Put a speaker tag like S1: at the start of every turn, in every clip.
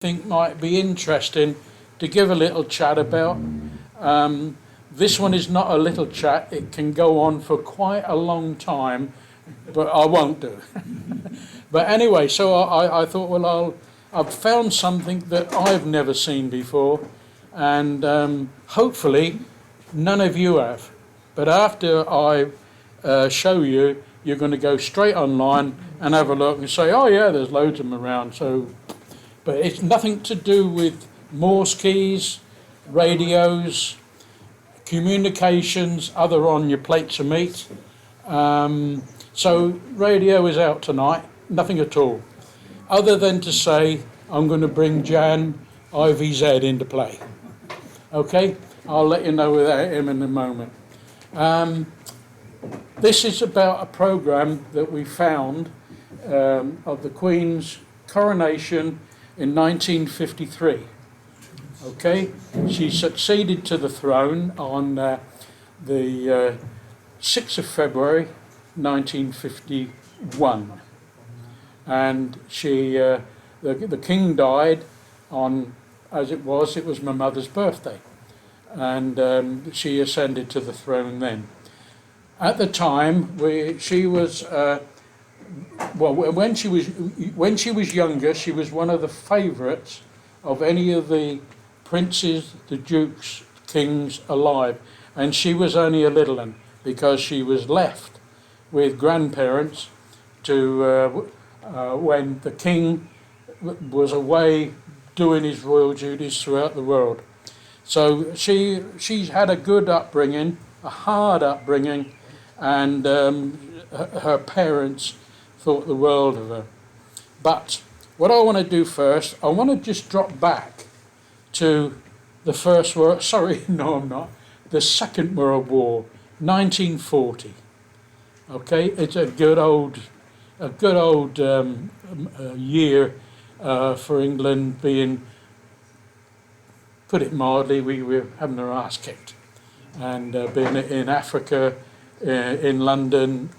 S1: think might be interesting to give a little chat about. This one is not a little chat. It can go on for quite a long time, but I won't do. But anyway, so I thought, well, I've found something that I've never seen before, and hopefully none of you have. But after I show you, you're going to go straight online and have a look and say, oh yeah, there's loads of them around. But it's nothing to do with Morse keys, radios, communications, other on your plates of meat. So radio is out tonight, nothing at all. Other than to say, I'm going to bring Jan IVZ into play. Okay? I'll let you know without him in a moment. This is about a programme that we found of the Queen's coronation in 1953. Okay, she succeeded to the throne on the 6th of February 1951, and the King died on, as it was my mother's birthday, and she ascended to the throne then. At the time, she was when she was younger, she was one of the favourites of any of the princes, the dukes, kings alive, and she was only a little one because she was left with grandparents to when the king was away doing his royal duties throughout the world. So she's had a good upbringing, a hard upbringing, and her parents thought the world of her. But what I want to do first, I want to just drop back to the First World, the Second World War, 1940. Okay, it's a good old year for England, being, put it mildly, we were having our ass kicked, and being in Africa, in London,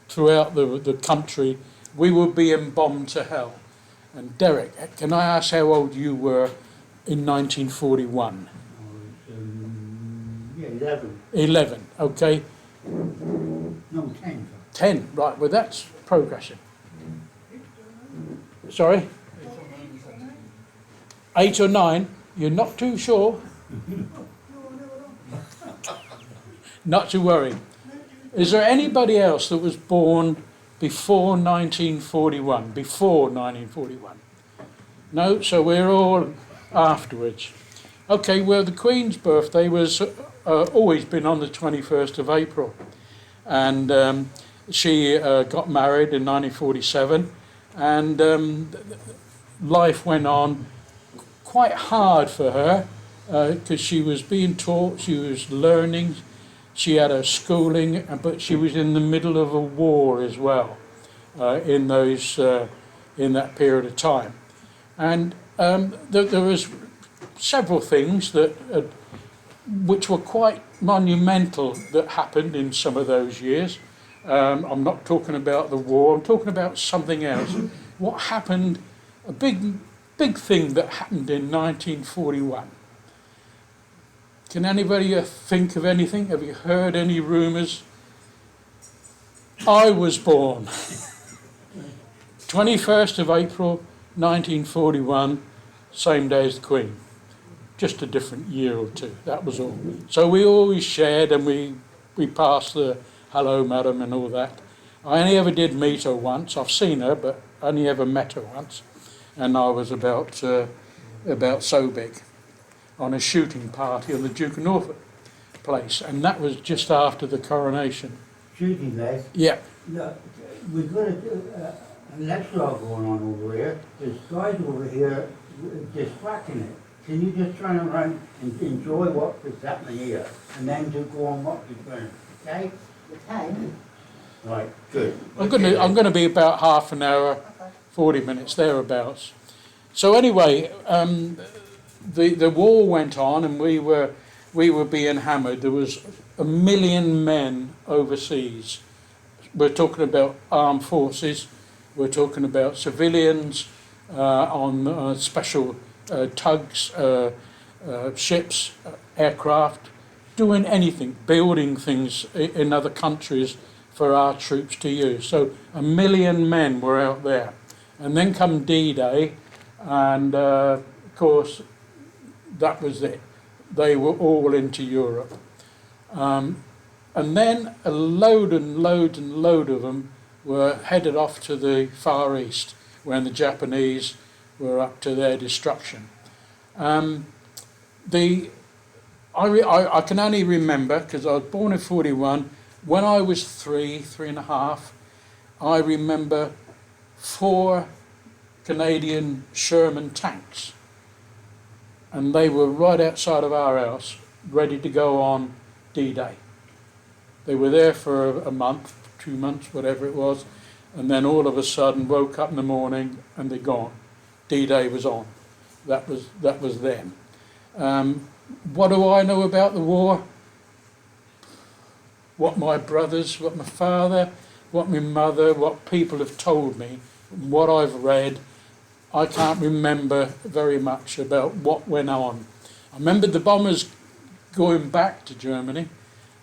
S1: throughout the country, we were being bombed to hell. And Derek, can I ask how old you were in 1941?
S2: Yeah, 11.
S1: 11, okay.
S2: No, 10.
S1: 10, right, well that's progression. Sorry? 8 or 9? You're not too sure? Not to worry. Is there anybody else that was born before 1941? Before 1941? No, so we're all afterwards. Okay, well, the Queen's birthday was always been on the 21st of April. And she got married in 1947, and life went on quite hard for her because she was being taught, she was learning, she had her schooling, but she was in the middle of a war as well in that period of time. And there was several things which were quite monumental that happened in some of those years. I'm not talking about the war, I'm talking about something else. What happened, a big thing that happened in 1941. Can anybody think of anything? Have you heard any rumours? I was born 21st of April 1941, same day as the Queen. Just a different year or two, that was all. So we always shared, and we passed the hello madam and all that. I only ever did meet her once. I've seen her, but only ever met her once. And I was about so big on a shooting party on the Duke of Norfolk place, and that was just after the coronation.
S2: Shooting, Les?
S1: Yeah.
S2: Look, we've got a lecture going on over here. There's guys over here just whacking it. Can you just turn around and enjoy what is happening here, and then to go on what you're doing, okay?
S3: Okay.
S2: Right, good.
S1: I'm going to be about half an hour, 40 minutes, thereabouts. So anyway, the war went on, and we were being hammered. There was 1 million men overseas. We're talking about armed forces. We're talking about civilians. on special tugs, ships, aircraft, doing anything, building things in other countries for our troops to use. So 1 million men were out there. And then come D-Day, and of course, that was it. They were all into Europe. And then a load and load and load of them were headed off to the Far East, when the Japanese were up to their destruction. I can only remember, because I was born in 41, when I was 3.5, I remember 4 Canadian Sherman tanks. And they were right outside of our house, ready to go on D-Day. They were there for a month, 2 months, whatever it was, and then all of a sudden woke up in the morning and they're gone. D-Day was on. That was then. What do I know about the war? What my brothers, what my father, what my mother, what people have told me, what I've read. I can't remember very much about what went on. I remember the bombers going back to Germany.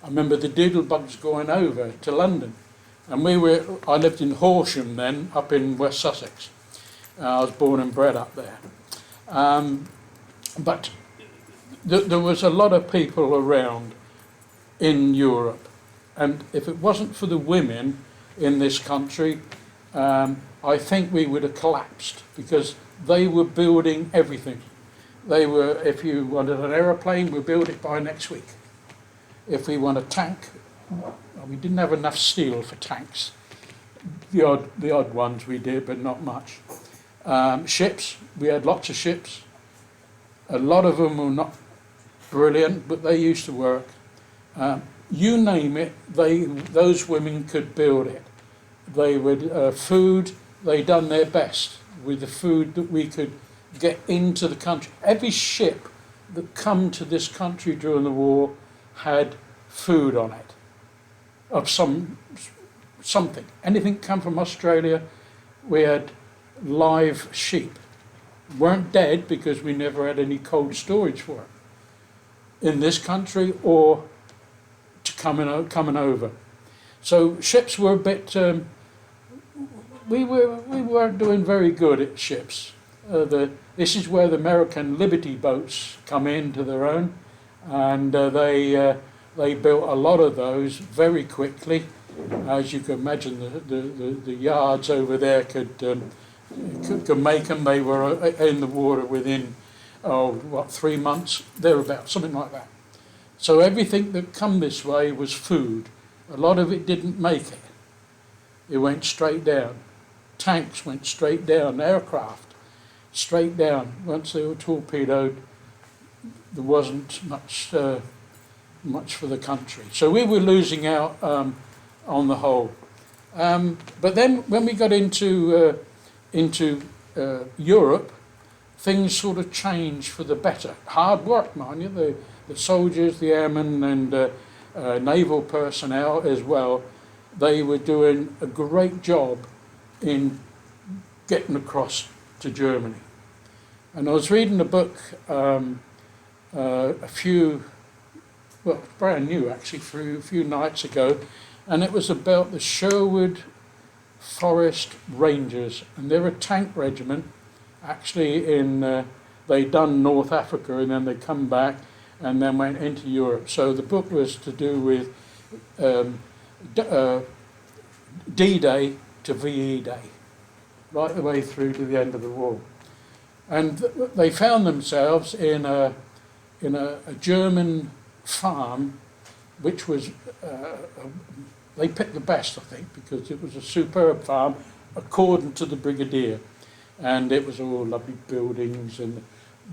S1: I remember the doodlebugs going over to London. And I lived in Horsham then, up in West Sussex. I was born and bred up there. But there was a lot of people around in Europe. And if it wasn't for the women in this country, I think we would have collapsed, because they were building everything. They were, if you wanted an aeroplane, we'll build it by next week. If we want a tank, we didn't have enough steel for tanks. The odd ones we did, but not much. Ships, we had lots of ships. A lot of them were not brilliant, but they used to work. You name it, those women could build it. They would, food, they done their best with the food that we could get into the country. Every ship that come to this country during the war had food on it, of something. Anything come from Australia, we had live sheep. Weren't dead, because we never had any cold storage for it in this country or coming over. So ships were a bit. We weren't doing very good at ships. This is where the American Liberty boats come into their own, and they built a lot of those very quickly. As you can imagine, the yards over there could make them. They were in the water within 3 months, thereabouts, something like that. So everything that come this way was food. A lot of it didn't make it. It went straight down. Tanks went straight down. Aircraft, straight down. Once they were torpedoed, there wasn't much for the country. So we were losing out on the whole. But then when we got into Europe, things sort of changed for the better. Hard work, mind you. The soldiers, the airmen, and naval personnel as well, they were doing a great job in getting across to Germany. And I was reading a book brand new actually, a few nights ago, and it was about the Sherwood Forest Rangers, and they're a tank regiment, actually they done North Africa, and then they come back and then went into Europe. So the book was to do with D-Day to VE Day, right the way through to the end of the war. And they found themselves in a German farm, which was, they picked the best, I think, because it was a superb farm, according to the brigadier. And it was all lovely buildings, and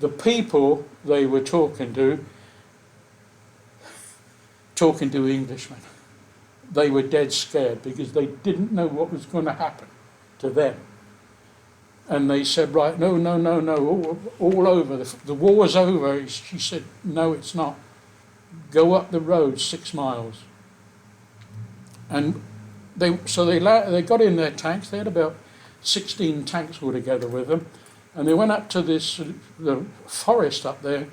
S1: the people they were talking to Englishmen. They were dead scared, because they didn't know what was going to happen to them. And they said, right, no, all over, the war's over. She said, no, it's not. Go up the road 6 miles. And they got in their tanks. They had about 16 tanks altogether with them. And they went up to the forest up there,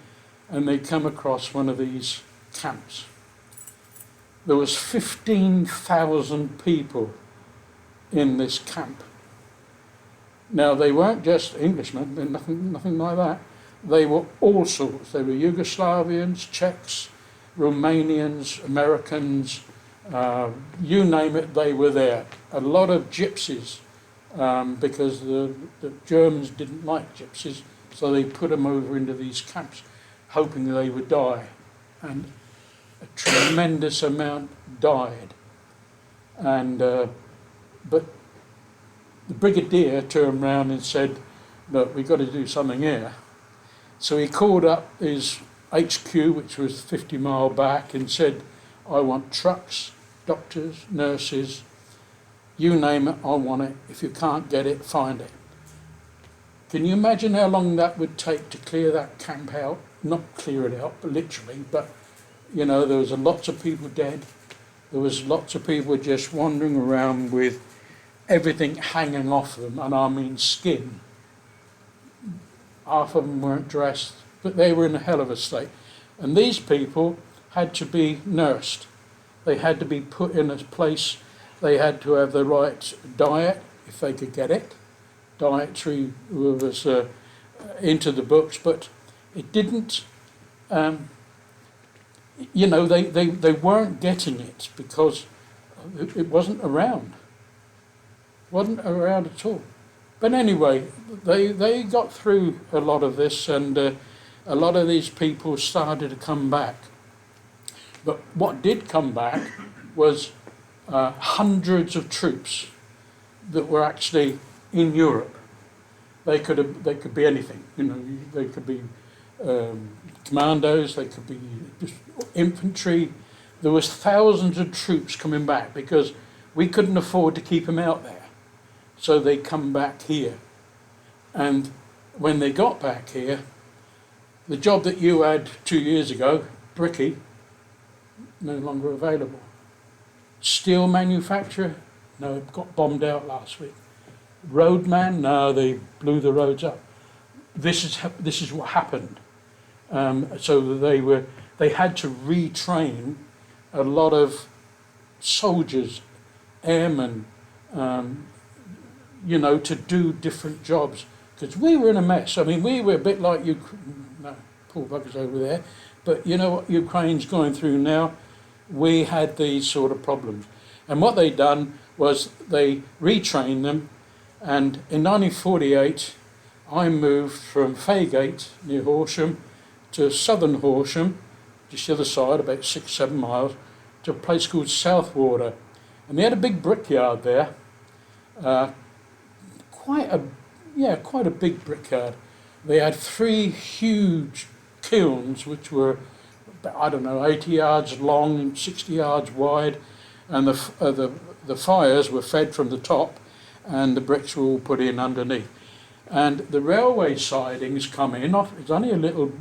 S1: and they come across one of these camps. There was 15,000 people in this camp. Now, they weren't just Englishmen, nothing like that. They were all sorts. They were Yugoslavians, Czechs, Romanians, Americans, you name it, they were there. A lot of gypsies, because the Germans didn't like gypsies, so they put them over into these camps, hoping they would die. And a tremendous amount died. And but the brigadier turned round and said, look, we've got to do something here. So he called up his HQ, which was 50 miles back, and said, I want trucks, doctors, nurses, you name it, I want it. If you can't get it, find it. Can you imagine how long that would take to clear that camp out? Not clear it out, but literally, but you know, there was lots of people dead. There was lots of people just wandering around with everything hanging off them, and I mean skin. Half of them weren't dressed, but they were in a hell of a state. And these people had to be nursed. They had to be put in a place. They had to have the right diet, if they could get it. Dietary was into the books, but it didn't, you know, they weren't getting it because it wasn't around. Wasn't around at all. But anyway, they got through a lot of this, and a lot of these people started to come back. But what did come back was hundreds of troops that were actually in Europe. They could be anything, you know. They could be commandos. They could be just infantry. There was thousands of troops coming back because we couldn't afford to keep them out there. So they come back here. And when they got back here, the job that you had 2 years ago, bricky, no longer available. Steel manufacturer, no, it got bombed out last week. Roadman, no, they blew the roads up. This is what happened. So they had to retrain a lot of soldiers, airmen, you know, to do different jobs, because we were in a mess. I mean, we were a bit like you, no, poor buggers over there, but you know what Ukraine's going through now? We had these sort of problems. And what they done was they retrained them, and in 1948 I moved from Faygate near Horsham to southern Horsham, just the other side, about 6-7 miles, to a place called Southwater. And they had a big brickyard there, quite a big brickyard. They had 3 huge kilns, which were, I don't know, 80 yards long and 60 yards wide, and the fires were fed from the top, and the bricks were all put in underneath. And the railway sidings come in off. It's only a little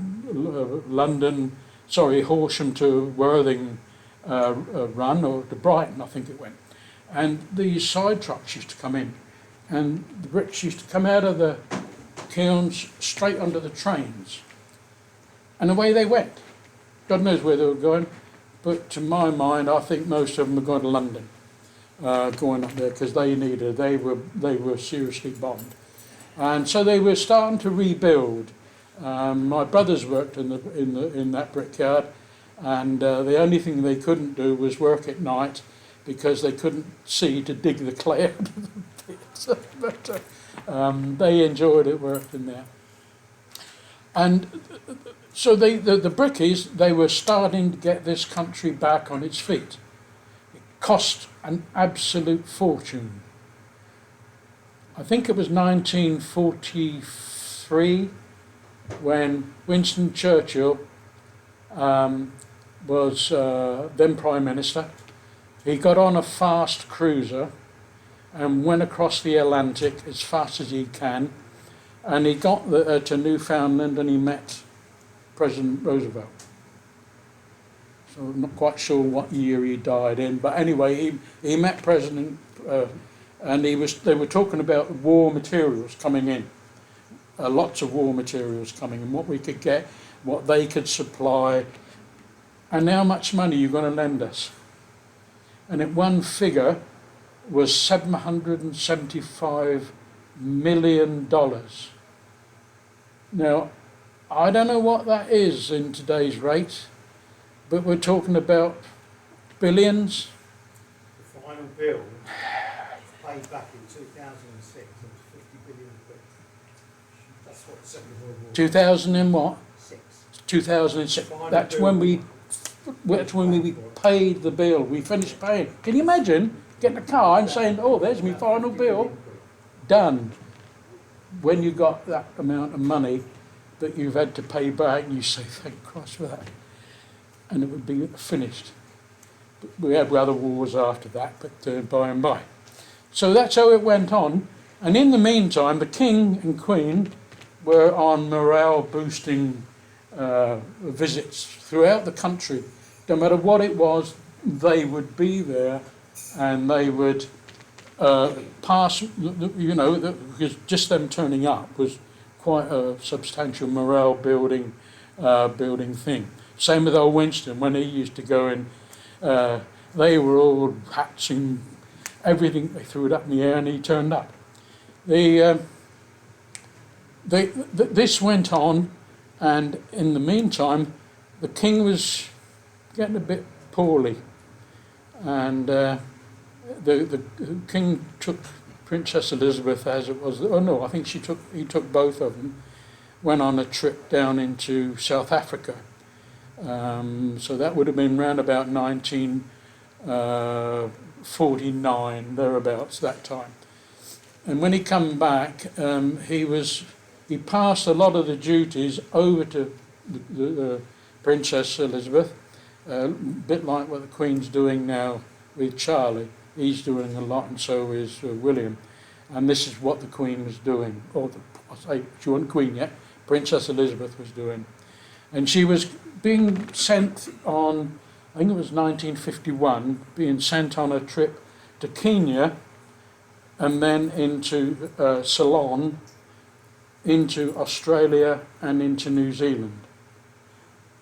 S1: Horsham to Worthing run, or to Brighton, I think it went. And these side trucks used to come in, and the bricks used to come out of the kilns straight onto the trains, and away they went. God knows where they were going, but to my mind, I think most of them were going to London, going up there because they were seriously bombed, and so they were starting to rebuild. My brothers worked in that brickyard, and the only thing they couldn't do was work at night because they couldn't see to dig the clay out of the pits. But they enjoyed it working there. And so the brickies, they were starting to get this country back on its feet. It cost an absolute fortune. I think it was 1943 when Winston Churchill was then Prime Minister. He got on a fast cruiser and went across the Atlantic as fast as he can, and he got to Newfoundland and he met President Roosevelt. So I'm not quite sure what year he died in, but anyway, he met President and they were talking about war materials coming in, lots of war materials coming in, what we could get, what they could supply, and how much money you're going to lend us. And it one figure was $775 million. Now, I don't know what that is in today's rate, but we're talking about billions.
S3: The final bill paid back in 2006 was 50 billion quid. That's what the Second World War
S1: 2000 and what?
S3: 6.
S1: 2006.
S3: Final
S1: That's
S3: bill.
S1: when we paid the bill. We finished paying. Can you imagine getting a car and saying, "Oh, there's my final bill, done." When you got that amount of money that you've had to pay back, you say, "Thank Christ for that," and it would be finished. But we had other wars after that, but by and by. So that's how it went on. And in the meantime, the King and Queen were on morale-boosting visits throughout the country. No matter what it was, they would be there, and they would pass, because just them turning up was quite a substantial morale building thing. Same with old Winston, when he used to go in, they were all hats and everything, they threw it up in the air and he turned up. This went on, and in the meantime, the king was getting a bit poorly, and the king took Princess Elizabeth, as it was. Oh no, I think he took both of them. Went on a trip down into South Africa. So that would have been round about 1949, thereabouts that time. And when he come back, he passed a lot of the duties over to the Princess Elizabeth, a bit like what the Queen's doing now with Charlie. He's doing a lot, and so is William. And this is what the Queen was doing. She wasn't Queen yet. Princess Elizabeth was doing. And she was being sent on, I think it was 1951, being sent on a trip to Kenya and then into Ceylon, into Australia and into New Zealand.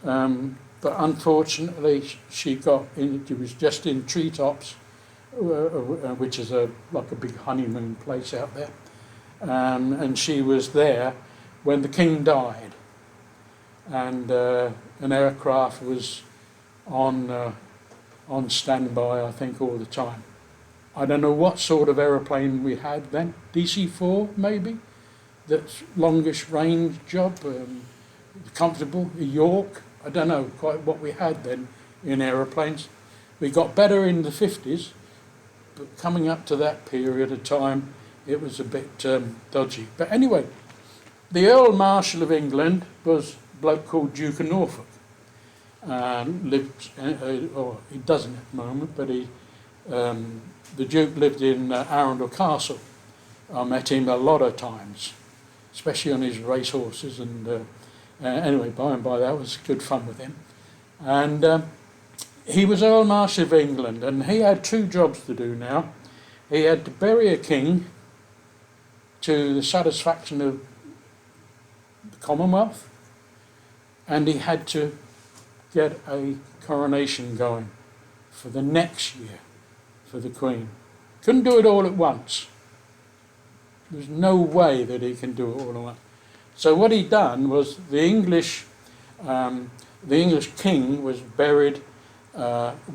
S1: But unfortunately, she was just in Treetops, which is like a big honeymoon place out there. And she was there when the king died. And an aircraft was on standby, I think, all the time. I don't know what sort of aeroplane we had then. DC-4, maybe? That's longish range job, comfortable. A York. I don't know quite what we had then in aeroplanes. We got better in the 50s, but coming up to that period of time, it was a bit dodgy. But anyway, the Earl Marshal of England was a bloke called Duke of Norfolk. Lived, or he doesn't at the moment, but the Duke lived in Arundel Castle. I met him a lot of times, especially on his racehorses, and anyway, by and by that was good fun with him. And he was Earl Marshal of England, and he had two jobs to do now. He had to bury a king to the satisfaction of the Commonwealth, and he had to get a coronation going for the next year for the Queen. Couldn't do it all at once. There's no way that he can do it all at once. So what he done was the English king was buried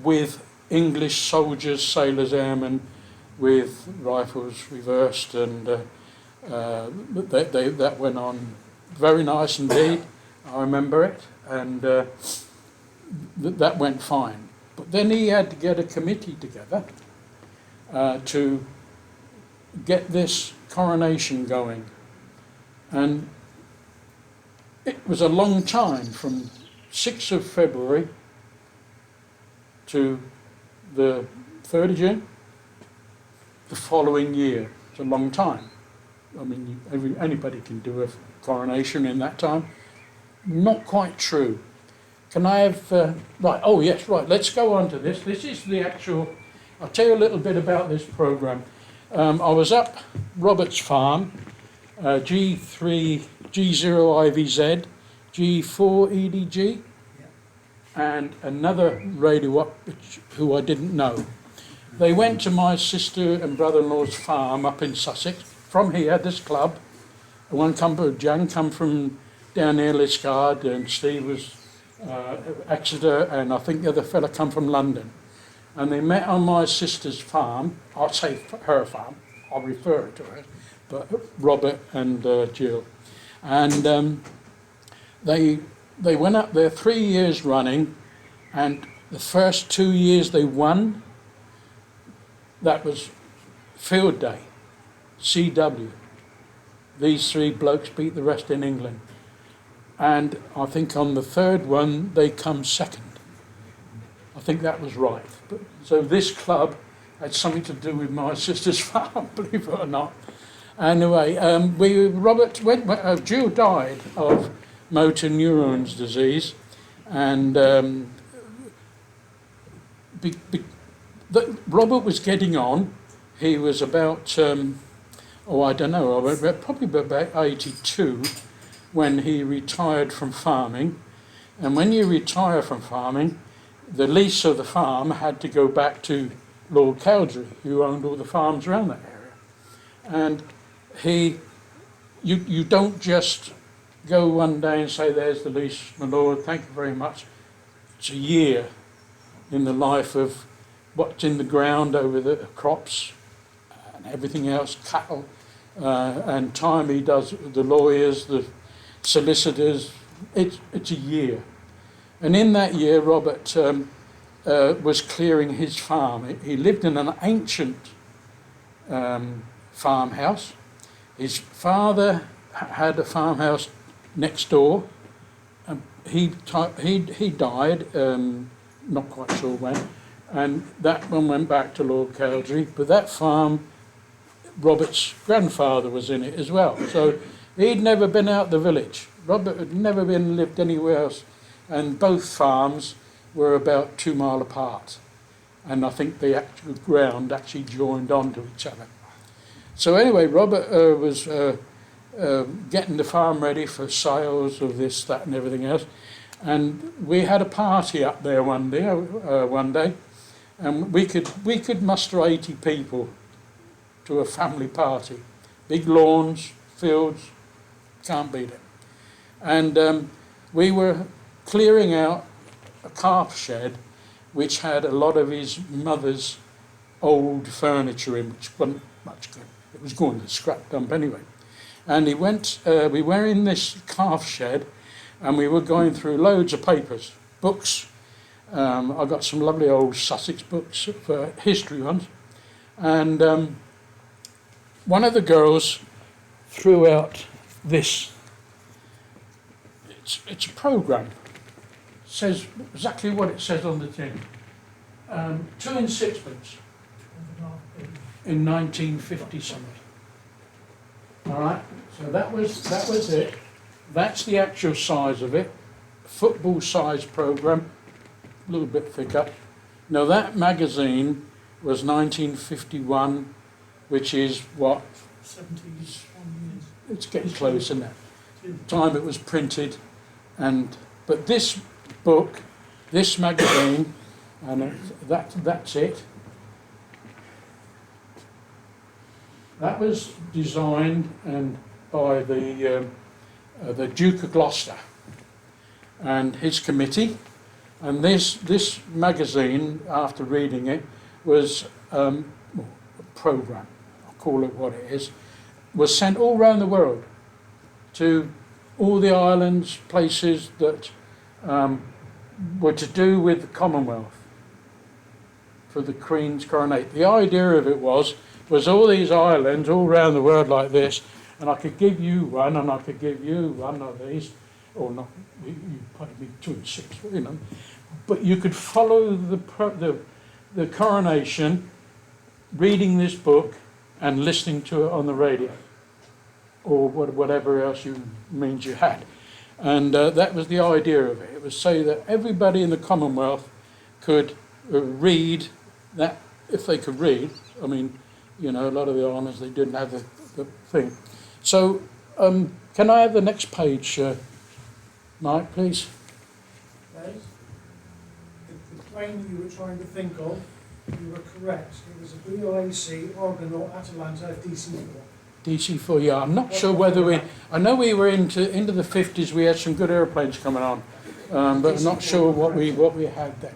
S1: with English soldiers, sailors, airmen, with rifles reversed, and that went on very nice indeed. I remember it, and that went fine. But then he had to get a committee together to get this coronation going, and it was a long time, from 6th of February to the 3rd of June the following year. It's a long time. I mean, anybody can do a coronation in that time. Not quite true. Can I have... right, oh yes, right, let's go on to this. This is the actual... I'll tell you a little bit about this programme. I was up Robert's farm, G3, G0IVZ, G4EDG, and another radio op who I didn't know. They went to my sister and brother-in-law's farm up in Sussex. From here, this club, Jan come from down near Liscard, and Steve was Exeter, and I think the other fella come from London. And they met on my sister's farm. I'll say her farm, I'll refer to her, but Robert and Jill. And they went up there 3 years running, and the first 2 years they won. That was field day, CW. These three blokes beat the rest in England. And I think on the third one, they come second. I think that was right. So this club had something to do with my sister's farm, believe it or not. Anyway, Jill died of motor neurons disease, and Robert was getting on. He was about, I don't know, probably about 82 when he retired from farming. And when you retire from farming, the lease of the farm had to go back to Lord Cowdrey, who owned all the farms around that area. And you don't just go one day and say, there's the lease, my lord, thank you very much. It's a year in the life of what's in the ground over the crops and everything else, cattle, and time he does the lawyers, the solicitors. It's a year. And in that year, Robert was clearing his farm. He lived in an ancient farmhouse. His father had a farmhouse next door. He died, not quite sure when, and that one went back to Lord Cowdrey. But that farm, Robert's grandfather was in it as well. So he'd never been out the village. Robert had never lived anywhere else, and both farms were about 2 miles apart. And I think the actual ground actually joined onto each other. So anyway, Robert was getting the farm ready for sales of this, that, and everything else. And we had a party up there one day, and we could muster 80 people to a family party. Big lawns, fields, can't beat it. And we were clearing out a calf shed which had a lot of his mother's old furniture in, which wasn't much good. It was going to the scrap dump anyway. And we were in this calf shed, and we were going through loads of papers, books. I got some lovely old Sussex books for history ones. And one of the girls threw out this. It's a programme. It says exactly what it says on the tin. 2 and sixpence in 1950 something. All right. So that was it. That's the actual size of it. Football size programme, a little bit thicker. Now that magazine was 1951, which is what?
S4: 71 years.
S1: It's getting close, isn't it? Time it was printed, but this book, this magazine, and that's it. That was designed by the Duke of Gloucester and his committee, and this magazine, after reading it, was a programme. I'll call it what it is. Was sent all around the world to all the islands, places that were to do with the Commonwealth for the Queen's coronation. The idea of it was all these islands all around the world like this, and I could give you one, and I could give you one of these, or not. You probably be 2 and 6, you know. But you could follow the coronation, reading this book, and listening to it on the radio, or whatever else means you had. And that was the idea of it. It was so that everybody in the Commonwealth could read that, if they could read. I mean, you know, a lot of the honours, they didn't have the thing. So, can I have the next page, Mike, please?
S4: Okay. The plane you were trying to think of, you were correct. It was a BOAC Argonaut Atalanta DC-4.
S1: DC-4, yeah. I'm not sure whether I know we were into the 50s. We had some good airplanes coming on, but I'm not sure what we had then.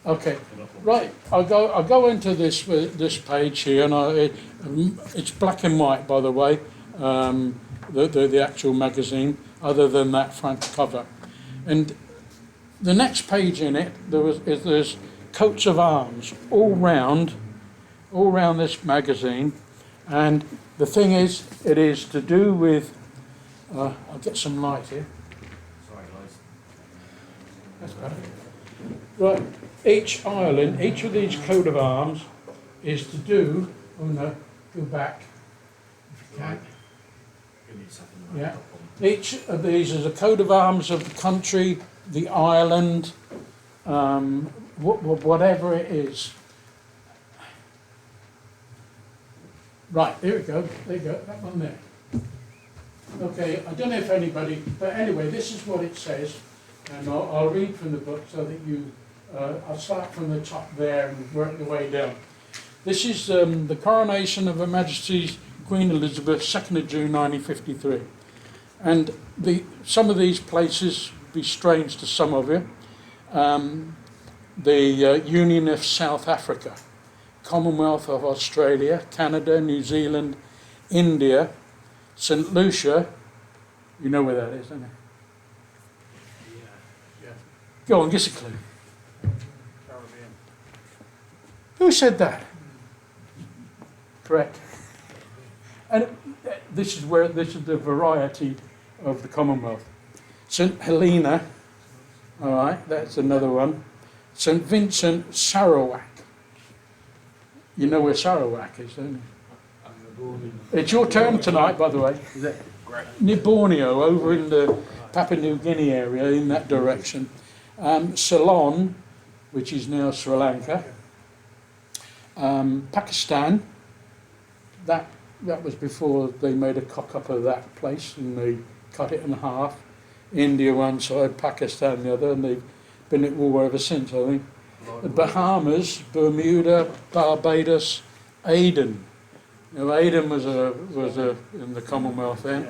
S1: Okay, right. I'll go into this page here, and it's black and white, by the way. The actual magazine, other than that front cover, and the next page in it there's coats of arms all round this magazine, and the thing is, it is to do with. I'll get some light here.
S5: Sorry, guys.
S1: That's better. Right, each island, each of these coat of arms is to do. Oh no, go back. If you can.
S5: Give me a second.
S1: Yeah. Each of these is a coat of arms of the country, the island, whatever it is. Right, there we go. There you go. That one there. Okay, I don't know if anybody, but anyway, this is what it says, and I'll read from the book so that you. I'll start from the top there and work the way down. This is the coronation of Her Majesty Queen Elizabeth, 2nd of June 1953. And some of these places will be strange to some of you. The Union of South Africa, Commonwealth of Australia, Canada, New Zealand, India, St. Lucia. You know where that is, don't you?
S5: Yeah.
S1: Go on, give us a clue.
S5: Caribbean.
S1: Who said that? Correct. And this is the variety of the Commonwealth. St. Helena, all right, that's another one. St. Vincent, Sarawak. You know where Sarawak is, don't you? It's your turn tonight, by the way. Is it? Near Borneo, over in the Papua New Guinea area, in that direction. Ceylon, which is now Sri Lanka. Pakistan, that was before they made a cock-up of that place and they cut it in half. India one side, Pakistan the other, and they've been at war ever since, I think. The Bahamas, Bermuda, Barbados, Aden. Now, Aden was in the Commonwealth then.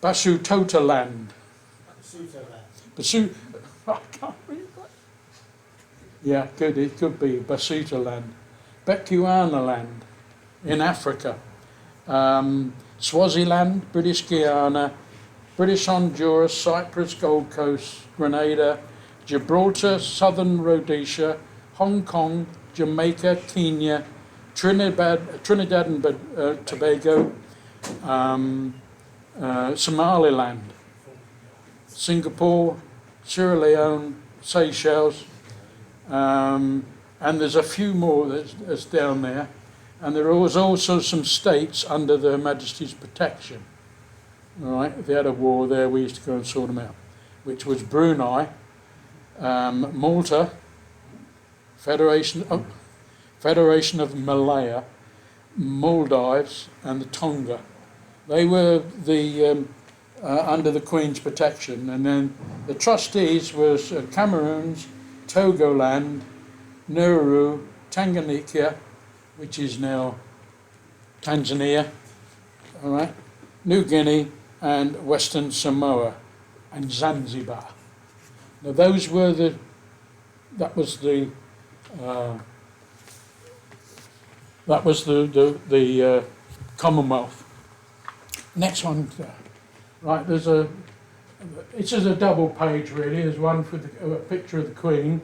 S1: Basutotaland. I can't read that. Yeah, good. It could be Basutoland. Bechuanaland in Africa. Swaziland, British Guiana, British Honduras, Cyprus, Gold Coast, Grenada, Gibraltar, Southern Rhodesia, Hong Kong, Jamaica, Kenya, Trinidad and Tobago, Somaliland, Singapore, Sierra Leone, Seychelles, and there's a few more that's down there. And there was also some states under Her Majesty's protection. All right, if they had a war there, we used to go and sort them out, which was Brunei, Malta, Federation of Malaya, Maldives, and the Tonga. They were under the Queen's protection, and then the trustees was Cameroons, Togoland, Nauru, Tanganyika, which is now Tanzania, all right, New Guinea, and Western Samoa, and Zanzibar. Now those were that was the Commonwealth. Next one, right? It's just a double page really. There's one for a picture of the Queen,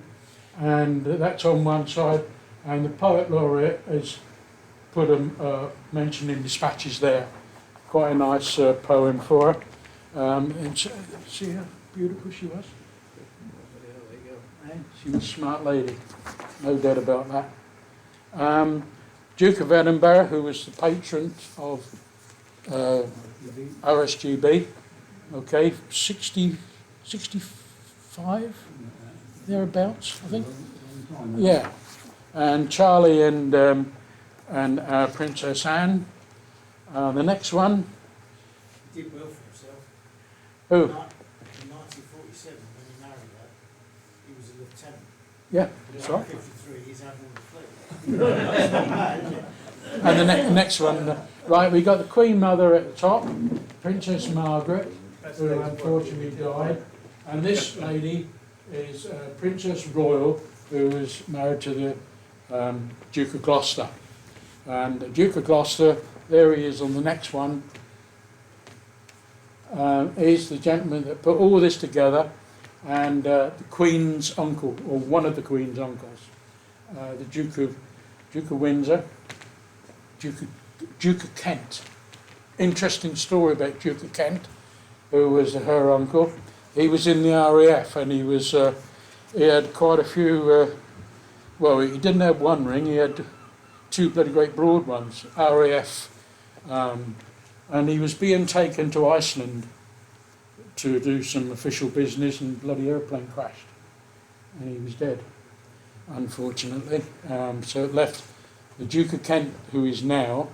S1: and that's on one side, and the poet laureate has put a mention in dispatches there. Quite a nice poem for her. And see how beautiful she was. There you go. She was a smart lady, no doubt about that. Duke of Edinburgh, who was the patron of RSGB, okay, 65, thereabouts, I think.
S2: on.
S1: Yeah, and Charlie and Princess Anne. The next one,
S3: He did well for himself.
S1: who?
S3: In 1947, when he married her, he was a lieutenant.
S1: Yeah,
S3: In
S1: that's right.
S3: 1953, he's admiral of the fleet. That's not bad, is it?
S1: And the next one, right, we got the Queen Mother at the top, Princess Margaret, who unfortunately died, and this lady is Princess Royal, who was married to the Duke of Gloucester. And the Duke of Gloucester, there he is on the next one, is the gentleman that put all this together, and the Queen's uncle, or one of the Queen's uncles, the Duke of Windsor, Duke of Kent. Interesting story about Duke of Kent, who was her uncle. He was in the RAF, and he had quite a few. Well, he didn't have one ring; he had two bloody great broad ones, RAF, and he was being taken to Iceland to do some official business, and bloody airplane crashed, and he was dead, unfortunately. So it left the Duke of Kent, who is now,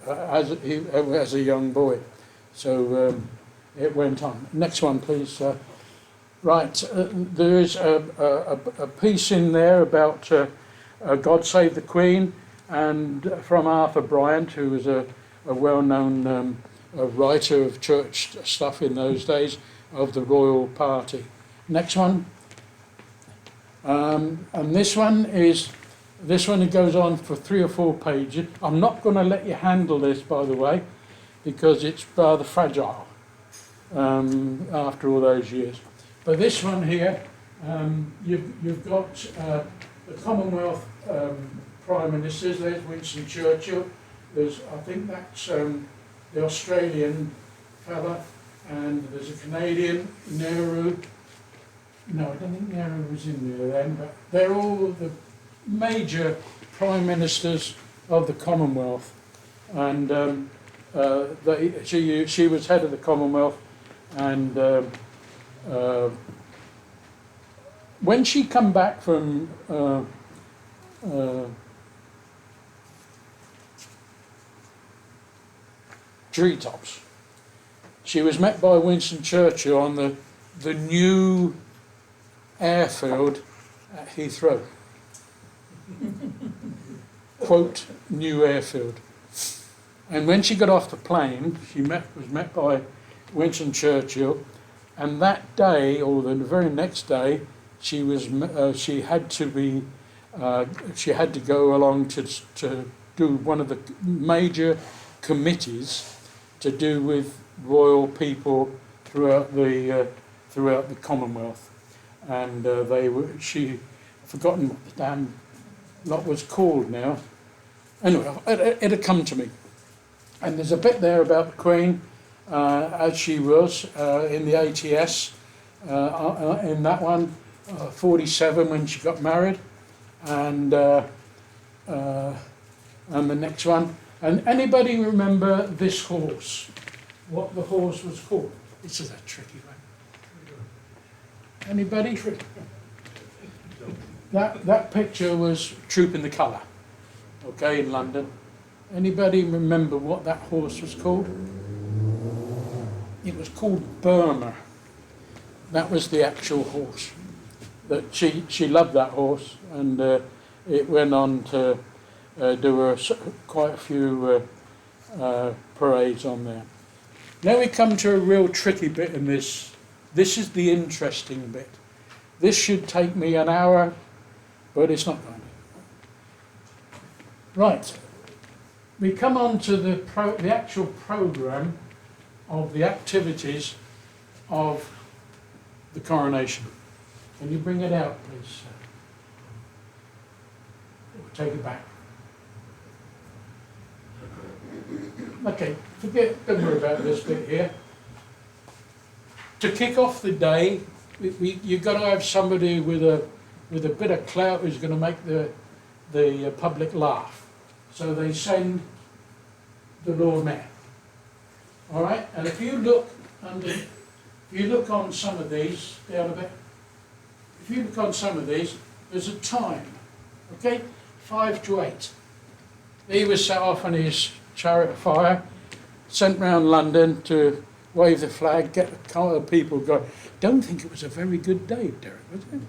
S1: as a young boy. So it went on. Next one, please. Right, there is a piece in there about God Save the Queen, and from Arthur Bryant, who was a well-known writer of church stuff in those days, of the royal party. Next one. And this one it goes on for 3 or 4 pages. I'm not going to let you handle this, by the way, because it's rather fragile after all those years. But this one here, you've got the Commonwealth Prime Ministers. There's Winston Churchill. I think that's the Australian fella, and there's a Canadian, Nehru. No, I don't think Nehru was in there then, but they're all the major Prime Ministers of the Commonwealth. And she was head of the Commonwealth, and when she come back from Treetops, she was met by Winston Churchill on the new airfield at Heathrow. Quote, new airfield. And when she got off the plane, she was met by Winston Churchill, and that day, or the very next day, she had to go along to do one of the major committees to do with royal people throughout the Commonwealth, and I've forgotten what the damn lot was called now. Anyway, it had come to me, and there's a bit there about the Queen as she was in the ATS in that one, 47 when she got married, and the next one. And anybody remember this horse? What the horse was called? This is a tricky one. Anybody? That picture was Trooping the Colour, okay, in London. Anybody remember what that horse was called? It was called Burma. That was the actual horse. That she loved that horse, and it went on to do quite a few parades on there. Now we come to a real tricky bit in this. This is the interesting bit. This should take me an hour, but it's not going to. Right. We come on to the actual programme of the activities of the coronation. Can you bring it out, please? Or take it back. Okay, don't worry about this bit here. To kick off the day, you've got to have somebody with a bit of clout who's going to make the public laugh. So they send the Lord Mayor. All right, and if you look on some of these down a bit, if you look on some of these, there's a time, okay, 5 to 8. He was set off on his chariot of fire, sent round London to wave the flag, get the kind of people going. Don't think it was a very good day, Derek, was it?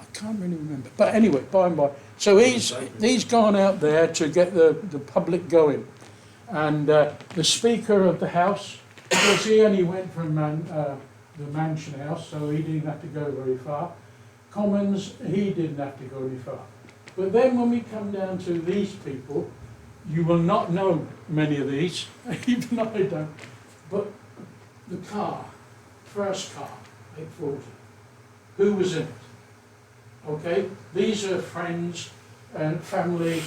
S1: I can't really remember. But anyway, by and by. So he's gone out there to get the public going. And the Speaker of the House, because he only went from the Mansion House, so he didn't have to go very far. Commons, he didn't have to go any far. But then when we come down to these people, you will not know many of these, even I don't. But the car, first car, 840, who was in it? Okay, these are friends and family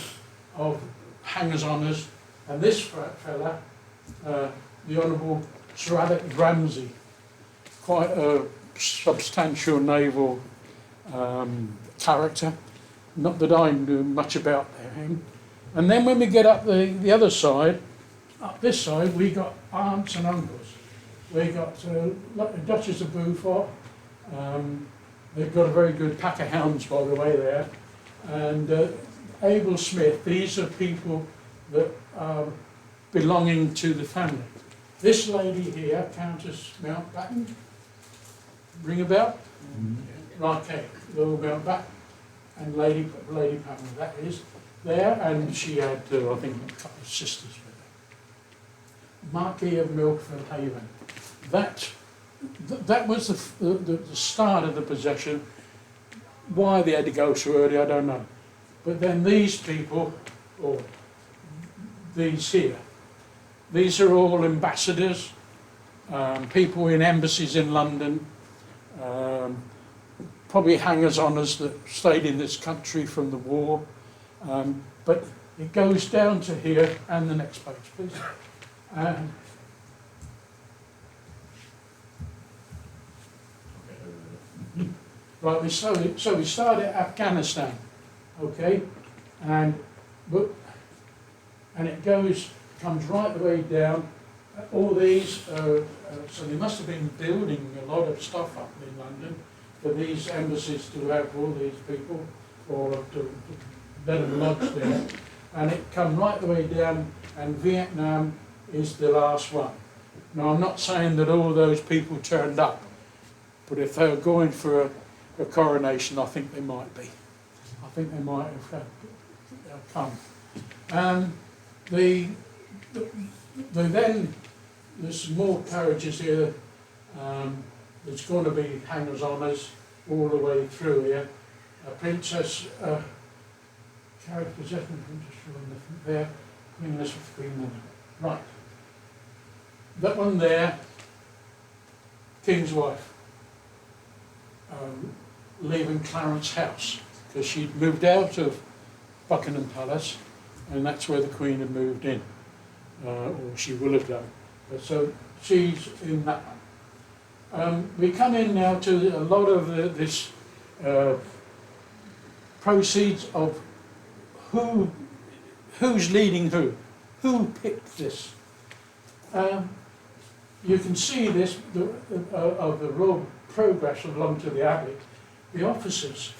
S1: of hangers-oners, and this fella, the Honourable Sir Alec Ramsay, quite a substantial naval character, not that I knew much about him. And then when we get up the other side, up this side, we got aunts and uncles. We got Duchess of Beaufort. They've got a very good pack of hounds, by the way, there. And Abel Smith. These are people that are belonging to the family. This lady here, Countess Mountbatten, ring a bell? Right, okay, Lord Mountbatten, and Lady Pamela, that is there, and she had, I think, a couple of sisters with her. Marquis of Milford Haven. That was the start of the possession. Why they had to go so early, I don't know. But then these people, or these here, these are all ambassadors, people in embassies in London, probably hangers-oners that stayed in this country from the war. But it goes down to here, and the next page, please. Right, so we started at Afghanistan, okay, and it comes right the way down. All these, so they must have been building a lot of stuff up in London for these embassies to have all these people, or to let them lodge there. And it come right the way down, and Vietnam is the last one. Now, I'm not saying that all those people turned up, but if they were going for a coronation, I think they might be. I think they might have come. Then there's some more carriages here. There's going to be hangers-oners all the way through here. A princess, carriage possession, princess there, Queen Elizabeth, Queen Mother. Right. That one there, King's wife, leaving Clarence House, because she'd moved out of Buckingham Palace, and that's where the Queen had moved in, or she will have done. But so she's in that one. We come in now to a lot of this proceeds of who's leading who picked this. You can see this of the royal progress along to the Abbey. The officers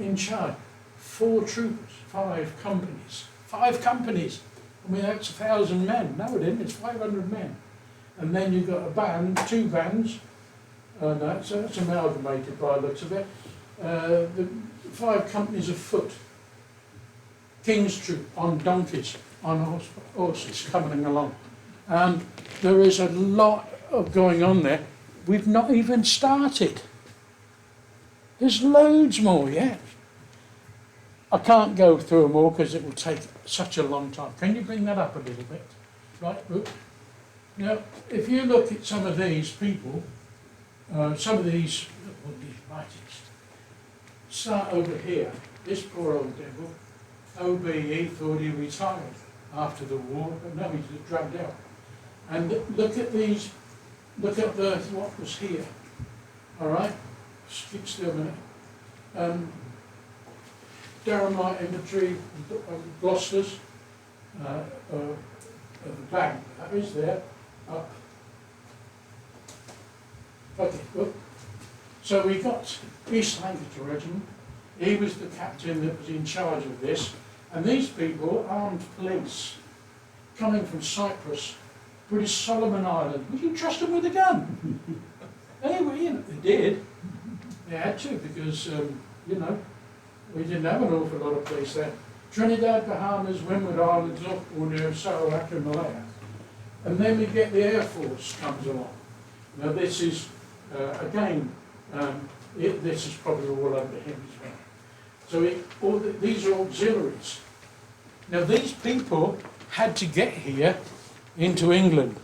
S1: in charge, 4 troopers, 5 companies. 5 companies. I mean, that's 1,000 men. No, it isn't. It's 500 men. And then you've got a band, 2 bands. That's amalgamated by the looks of it. The 5 companies of foot. King's troop on donkeys, on horses coming along. There is a lot of going on there. We've not even started. There's loads more yet. I can't go through them all because it will take such a long time. Can you bring that up a little bit? Right, look. Now, if you look at some of these people, some of these writings, start over here. This poor old devil, OBE, thought he retired after the war, but no, he's dragged out. And look at these, look at what was here. All right? Keep still a minute. Durhamite infantry, Gloucesters, the bank, that is there, up. Okay, look. So we got East Lancashire Regiment. He was the captain that was in charge of this. And these people, armed police, coming from Cyprus, British Solomon Island, would you trust them with a gun? They did. They had to because, we didn't have an awful lot of police there. Trinidad, Bahamas, Windward Islands, North Borneo, Sarawak and Malaya. And then we get the Air Force comes along. Now this is, this is probably all under him as well. So these are auxiliaries. Now these people had to get here into England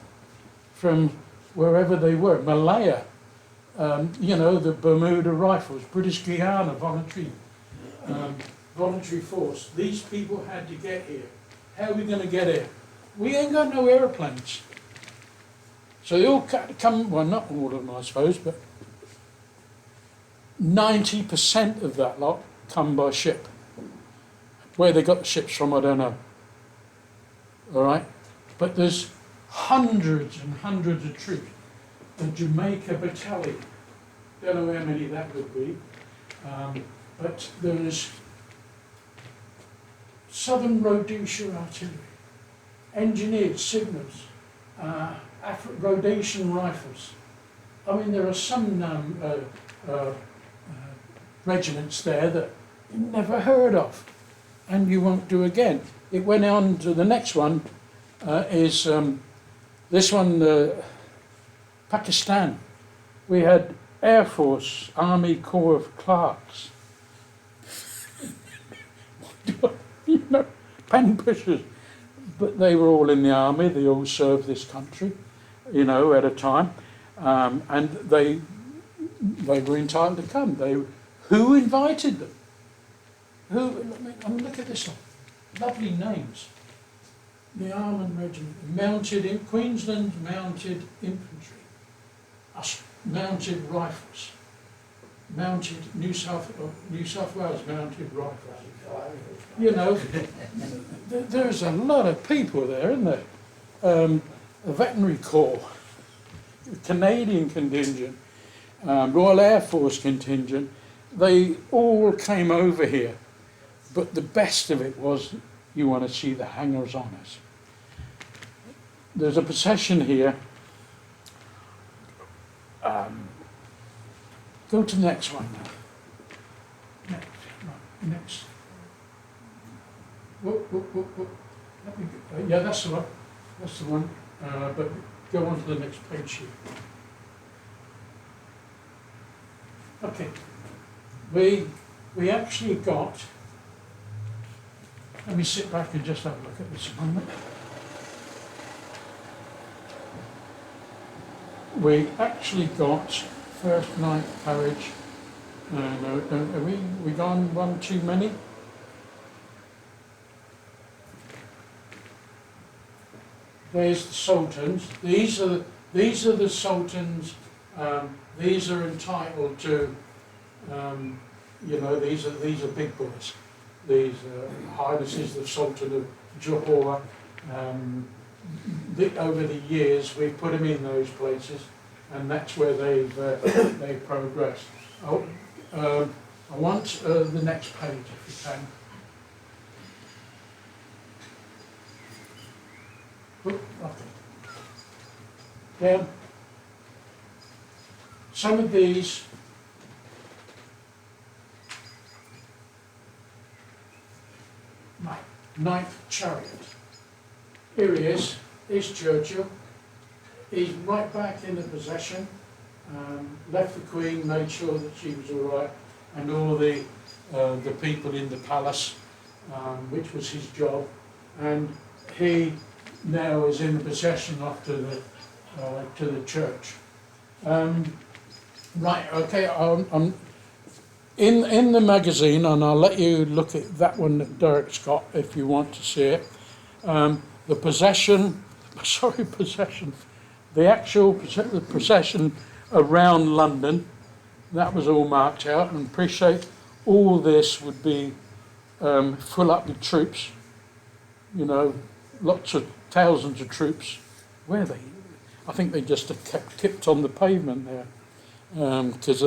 S1: from wherever they were. Malaya, the Bermuda Rifles, British Guiana voluntary force. These people had to get here. How are we going to get here? We ain't got no aeroplanes. So they all come, well not all of them I suppose, but 90% of that lot come by ship. Where they got the ships from, I don't know. All right? But there's hundreds and hundreds of troops. The Jamaica Battalion, don't know how many that would be, but there's Southern Rhodesia Artillery, engineered signals, Rhodesian rifles. I mean, there are some regiments there that you never heard of, and you won't do again. It went on to the next one, this one, Pakistan. We had Air Force, Army Corps of Clerks. Pen pushers. But they were all in the army, they all served this country, at a time. And they were entitled to come. Who invited them? Look at this one. Lovely names. The Armoured Regiment, Queensland Mounted Infantry, Mounted Rifles, New South Wales Mounted Rifles. There's a lot of people there, isn't there? A veterinary corps, Canadian contingent, Royal Air Force contingent. They all came over here, but the best of it was you want to see the hangers on us. There's a procession here. Go to the next one now. Next. Whoop. Yeah, that's the one. That's the one. But go on to the next page here. Okay. We actually got. Let me sit back and just have a look at this a moment. We actually got first night carriage. No, we gone one too many? There's the Sultans. These are the Sultans. These are entitled to. These are big boys. These Highnesses, the Sultan of Johor. Over the years, we put them in those places, and that's where they've progressed. I want the next page, if you can. Down. Some of these Ninth Chariot. Here he is. Here's Churchill. He's right back in the procession. Left the Queen, made sure that she was all right, and all the people in the palace, which was his job. And he now is in the procession off to the church. Right. Okay. I'm in the magazine, and I'll let you look at that one that Derek's got if you want to see it. The procession. The actual procession around London, that was all marked out, and appreciate all this would be full up with troops, lots of thousands of troops. Where are they? I think they just kept on the pavement there because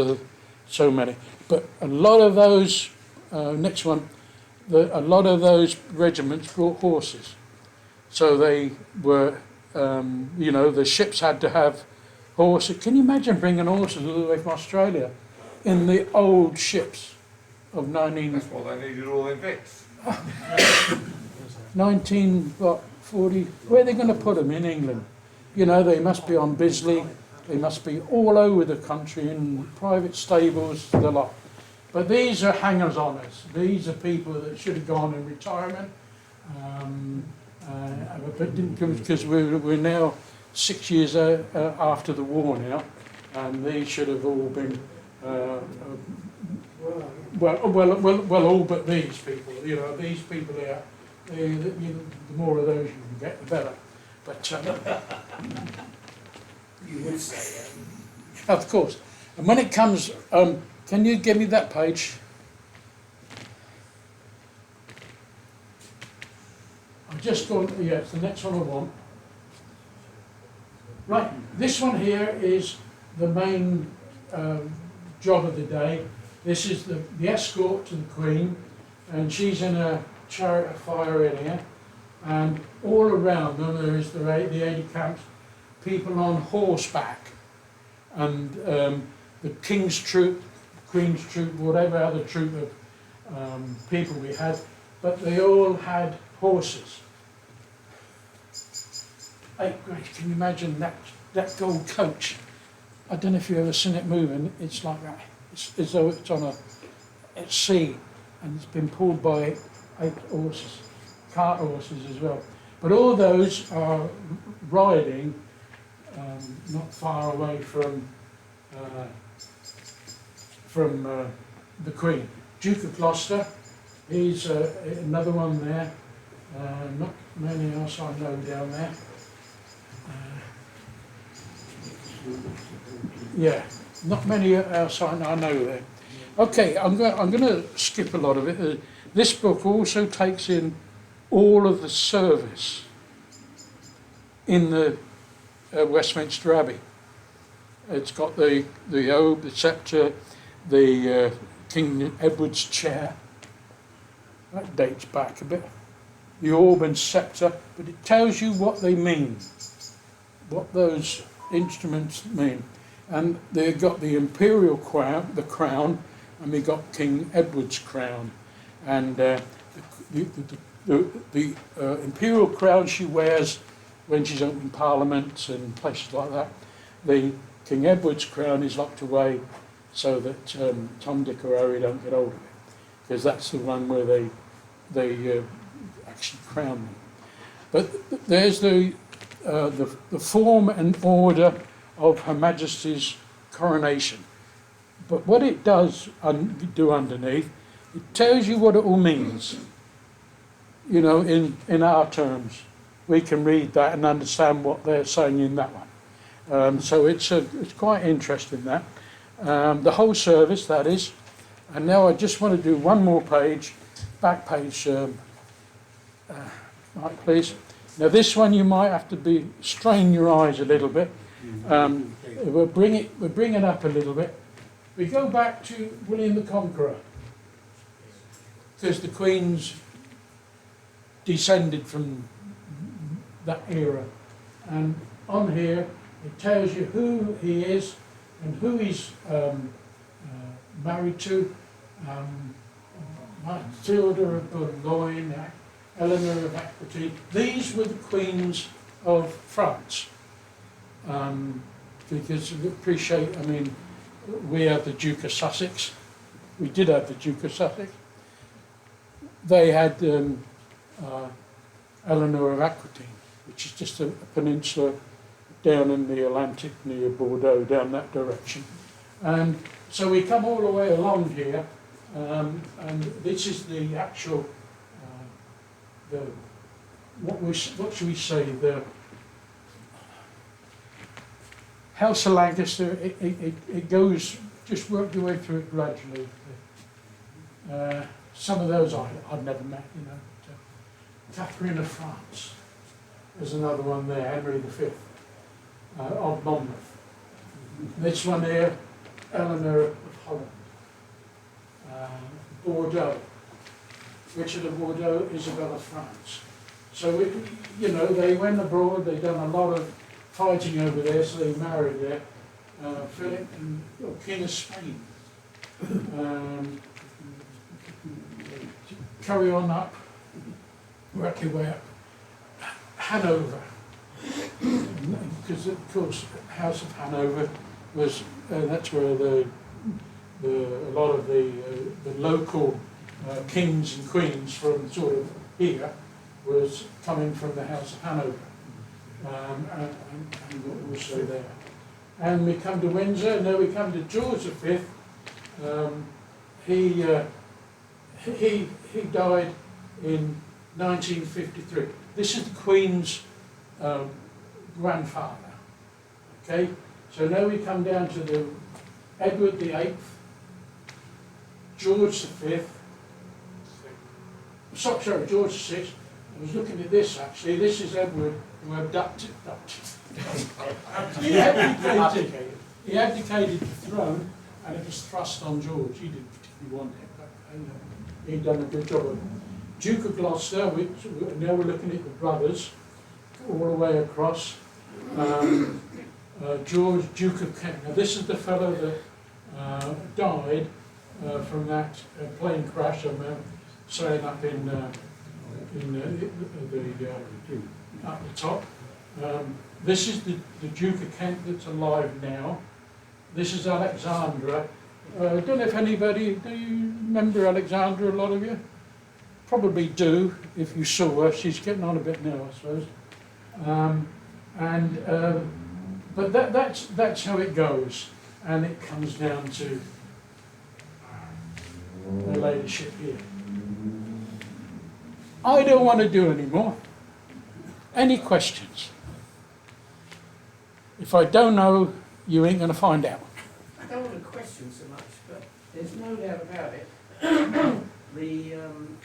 S1: so many. But a lot of those, next one, a lot of those regiments brought horses. So they were, the ships had to have horses. Can you imagine bringing horses all the way from Australia in the old ships of
S6: That's why they needed all them vets.
S1: 1940? Where are they going to put them in England? They must be on Bisley. They must be all over the country in private stables, the lot. But these are hangers-oners. These are people that should have gone in retirement, but didn't, because we're now 6 years after the war now, and they should have all been, well, all but these people. These people here, the more of those you can get, the better. But
S3: You would say,
S1: of course. And when it comes, can you give me that page? I've just gone, yeah, it's the next one I want. Right, this one here is the main job of the day. This is the escort to the Queen, and she's in a chariot of fire in here. And all around them there is the aide camps, people on horseback, and the King's troop, Queen's troop, whatever other troop of people we had, but they all had horses. Can you imagine that gold coach? I don't know if you've ever seen it moving. It's like that. It's as though it's on at sea, and it's been pulled by 8 horses, cart horses as well. But all those are riding not far away from the Queen. Duke of Gloucester, he's another one there. Not many else I know down there. Yeah, not many else I know there. Okay, I'm going to skip a lot of it. This book also takes in all of the service in the Westminster Abbey. It's got the obe, the sceptre, the King Edward's chair. That dates back a bit. The orb and sceptre, but it tells you what they mean, what those instruments mean. And they've got the imperial crown, and we got King Edward's crown. And the imperial crown she wears when she's opening parliaments and places like that. The King Edward's crown is locked away so that Tom, Dick or Harry don't get hold of it, because that's the one where they actually crown them. But there's the form and order of Her Majesty's coronation. But what it does do underneath, it tells you what it all means. In our terms, we can read that and understand what they're saying in that one. So it's quite interesting, that. The whole service, that is. And now I just want to do one more page, back page, Mike, please. Now this one you might have to strain your eyes a little bit. We'll bring it up a little bit. We go back to William the Conqueror, because the Queen's descended from that era. And on here it tells you who he is and who he's married to. Matilda of Boulogne, Eleanor of Aquitaine. These were the queens of France. Because we appreciate, we have the Duke of Sussex. We did have the Duke of Sussex. They had Eleanor of Aquitaine, which is just a peninsula down in the Atlantic near Bordeaux, down that direction. And so we come all the way along here, and this is the actual, what should we say, the House of Lancaster. It goes, just work your way through it gradually. Some of those I've never met, Catherine of France. There's another one there, Henry V of Monmouth. This one here, Eleanor of Holland. Bordeaux. Richard of Bordeaux, Isabel of France. So, they went abroad, they done a lot of fighting over there, so they married there. Philip, King of Spain. Carry on up, work your way up. Hanover. Because, of course, House of Hanover was, that's where a lot of the local kings and queens from sort of here was coming from the House of Hanover, and also there. And we come to Windsor, and then we come to George V. He died in 1953. This is the Queen's grandfather. Okay, so now we come down to the Edward VIII, George V. Sorry, George VI. I was looking at this actually. This is Edward who abducted. He abdicated the throne, and it was thrust on George. He didn't particularly want it, but he'd done a good job of it. Duke of Gloucester. Now we're looking at the brothers all the way across. George, Duke of Kent. Now this is the fellow that died from that plane crash. I'm saying up in up the top. This is the Duke of Kent that's alive now. This is Alexandra. I don't know if anybody, do you remember Alexandra, a lot of you? Probably do, if you saw her. She's getting on a bit now, I suppose. But that's how it goes. And it comes down to the ladyship here. I don't want to do any more. Any questions? If I don't know, you ain't going to find out.
S7: I don't want to question so much, but there's no doubt about it. The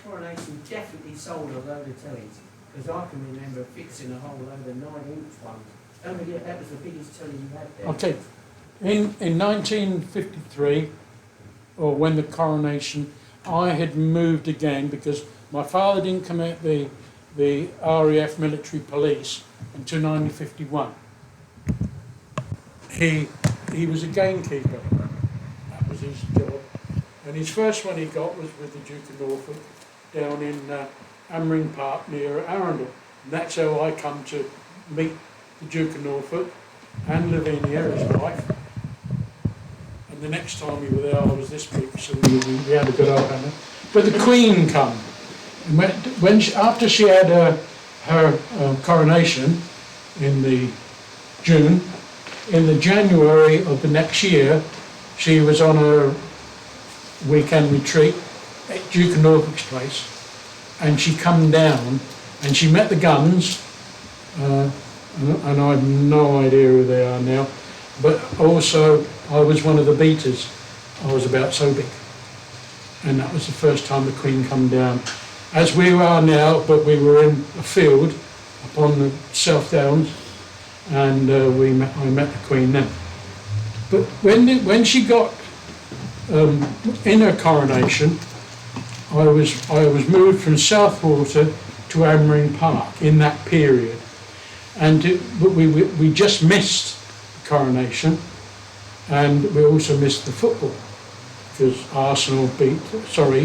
S7: Coronation definitely sold a load of tellies, because I can remember fixing a whole load of 9-inch ones. Don't forget, that was the biggest telly you had there.
S1: Okay. In 1953, or when the Coronation, I had moved again because my father didn't come out the RAF military police until 1951. He was a gamekeeper. That was his job. And his first one he got was with the Duke of Norfolk down in Ammering Park near Arundel. And that's how I come to meet the Duke of Norfolk and Lavinia, his wife. And the next time we were there, I was this big, so we had a good old hammer. But the Queen come. And after she had her coronation in the June, in the January of the next year, she was on her weekend retreat at Duke of Norfolk's place, and she come down and she met the guns, and I have no idea who they are now, but also I was one of the beaters. I was about so big, and that was the first time the Queen come down, as we are now, but we were in a field upon the South Downs, and I met the Queen then. But when she got in her coronation, I was moved from Southwater to Ammering Park in that period, but we just missed the coronation, and we also missed the football because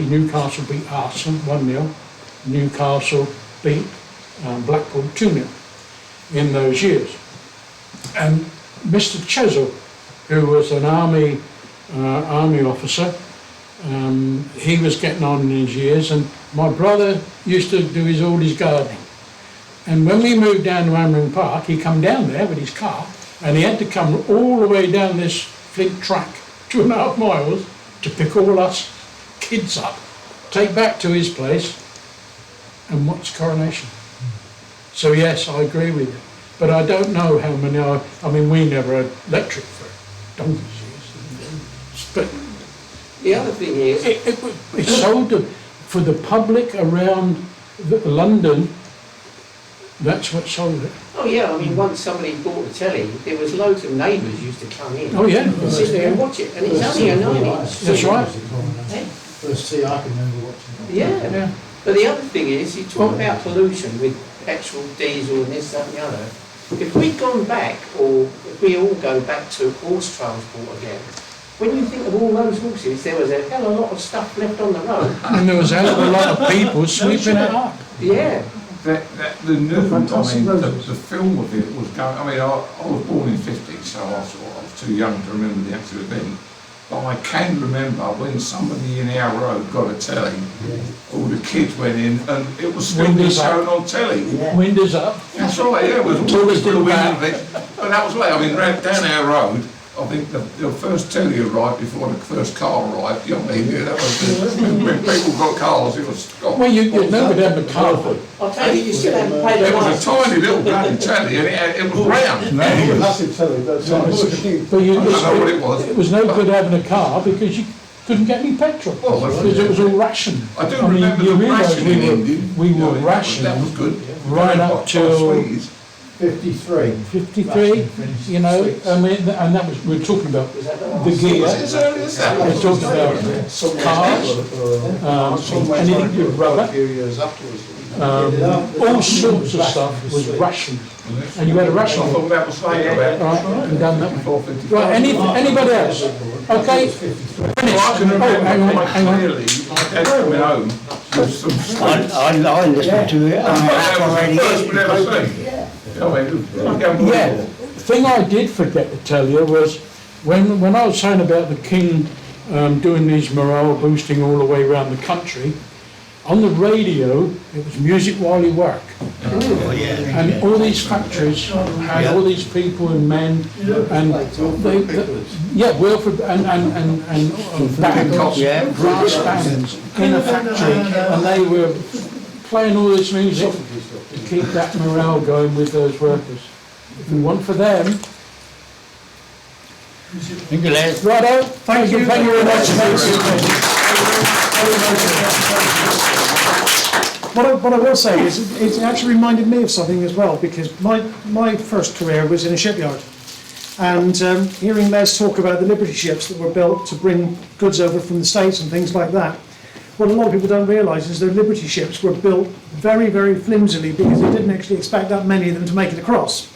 S1: Newcastle beat Arsenal 1-0. Newcastle beat Blackpool 2-0 in those years. And Mr. Chesil, who was an army officer, he was getting on in his years, and my brother used to do all his gardening. And when we moved down to Ammering Park, he come down there with his car, and he had to come all the way down this flint track, 2.5 miles, to pick all us kids up, take back to his place, and watch Coronation. So yes, I agree with you. But I don't know how many I mean, we never had electric for donkeys years. But
S7: The other thing is,
S1: it's sold for the public around London. That's what sold it.
S7: Oh yeah, I mean, once somebody bought the telly, there was loads of neighbours used to come in.
S1: Oh, yeah.
S7: And sit there and watch it, and it's only a 9-inch.
S1: That's right.
S7: Eh?
S4: First tea I can remember watching.
S7: Yeah.
S1: Yeah.
S7: But the other thing is, you talk about pollution with petrol, diesel and this, that and the other. If we'd gone back, or if we all go back to horse transport again, when you think of all those horses, there was a hell of a lot of stuff left on the road.
S1: And there was a hell of a lot of people sweeping it up.
S7: Yeah.
S6: The new, I
S4: Fantastic
S6: mean, the
S4: roses.
S6: film of it was going, I mean, I was born in '50, so I was too young to remember the actual event. But I can remember when somebody in our road got a telly, all the kids went in and it was still being
S1: Windows up.
S6: shown on telly.
S1: Windows up.
S6: That's right, yeah, it was all
S1: Toilets
S6: the
S1: in the
S6: window
S1: back.
S6: bit. But that was right, I mean, down our road, I think the first telly arrived before the first car arrived, you know what I mean? Yeah, that was, when people got cars, it was...
S1: Well, you'd never have a car.
S7: I'll tell you, you still haven't paid the
S6: It was a
S7: license.
S6: tiny little bloody telly and it was round.
S4: Massive telly, that's
S1: But you,
S6: I don't know what it was.
S1: it was no good having a car because you couldn't get any petrol.
S6: Well,
S1: Because it was all rationed.
S6: I do
S1: mean,
S6: remember
S1: you
S6: the
S1: realise
S6: rationing ending.
S1: we
S6: You know,
S1: were
S6: that was
S1: rationed
S6: good.
S1: right up
S6: Hot
S1: till
S6: Swedes.
S4: 53.
S1: 53, you know, I mean, and that was, we were talking about the gear,
S6: Was it as early as that?
S1: we were talking about cars, anything with rubber, all sorts of stuff was rationed. And you had a
S6: I
S1: ration.
S6: thought that was later about.
S1: Right, and done that.
S6: Before 55.
S1: Right, anybody else? Okay,
S6: Well, I can remember
S1: hang on,
S6: quite
S1: hang on.
S6: clearly, Dad coming home with some sweets.
S2: I listened to it on
S6: That was the first we'd ever seen.
S1: Yeah, the thing I did forget to tell you was when I was saying about the King doing these morale boosting all the way around the country, on the radio it was music while you work. And all these factories had all these people and men and Wilford and bands, brass bands in a factory, and they were playing all this music to keep that morale going with those workers. If it weren't for them.
S2: Thank you, Les.
S1: Righto, thank you very much.
S4: What I will say is, it actually reminded me of something as well, because my first career was in a shipyard. And hearing Les talk about the Liberty ships that were built to bring goods over from the States and things like that, what a lot of people don't realise is the Liberty ships were built very, very flimsily because they didn't actually expect that many of them to make it across.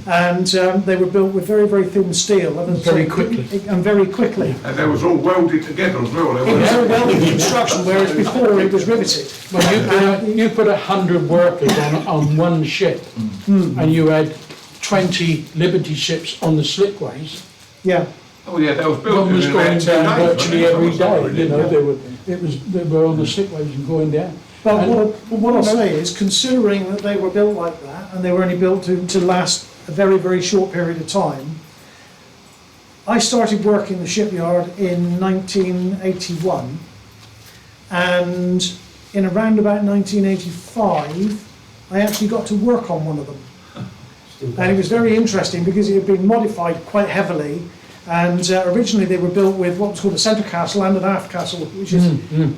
S4: And they were built with very, very thin steel. And
S1: Very quickly.
S4: And very quickly.
S6: And they was all welded together as well.
S4: It was all welded construction, whereas before it was riveted.
S1: Well, you put 100 workers on one ship, and you had 20 Liberty ships on the slipways.
S4: Yeah.
S6: Oh yeah, they was built
S1: One was
S6: in
S1: going
S6: about 10
S1: down
S6: days,
S1: virtually
S6: wasn't
S1: every
S6: it?
S1: day. You know, they were on the slipways and going down.
S4: But
S1: And-
S4: what I'll say is, considering that they were built like that, and they were only built to last a very, very short period of time, I started work in the shipyard in 1981, and in around about 1985, I actually got to work on one of them. And it was very interesting because it had been modified quite heavily, and originally they were built with what was called a centre castle and an aft castle, which is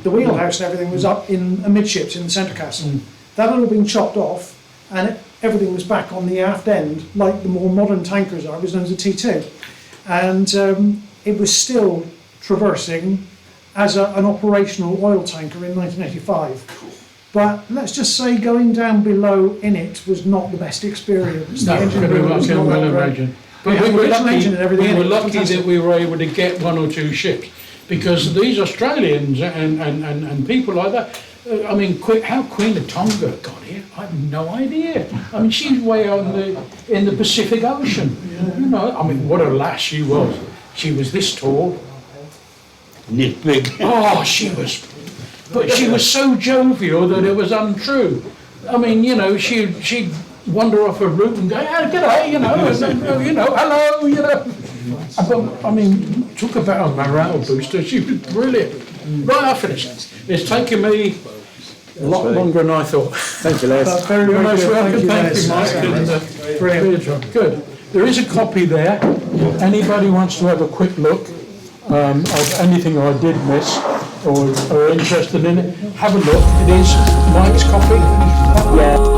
S4: the wheelhouse and everything was up in amidships in the centre castle. That had all been chopped off, and everything was back on the aft end, like the more modern tankers are. It was known as a T2. And it was still traversing as an operational oil tanker in 1985. But let's just say going down below in it was not the best experience. The
S1: No,
S4: engine
S1: I
S4: room was
S1: can
S4: not
S1: well
S4: that great.
S1: imagine.
S4: But
S1: But
S4: we
S1: we were
S4: original engine and everything.
S1: we were
S4: in it was
S1: lucky
S4: fantastic.
S1: that we were able to get one or two ships, because these Australians and people like that, I mean, how Queen of Tonga got here, I have no idea. I mean, she's way out in the Pacific Ocean. You know, I mean, what a lass she was. She was this tall.
S2: This big.
S1: Oh, but she was so jovial that it was untrue. I mean, you know, she'd wander off her route and go, "Oh, g'day," you know, hello, you know. But, I mean, talk about a morale booster. She was brilliant. Right, I finished. It's taken me a lot longer than I thought.
S2: Thank you, Les.
S4: But very,
S1: You're
S4: very
S1: most
S4: good.
S1: welcome. Thank
S4: Les.
S1: you, Mike. And,
S4: Brilliant.
S1: good. There is a copy there. Anybody wants to have a quick look of anything I did miss or are interested in it, have a look. It is Mike's copy.
S2: Yeah.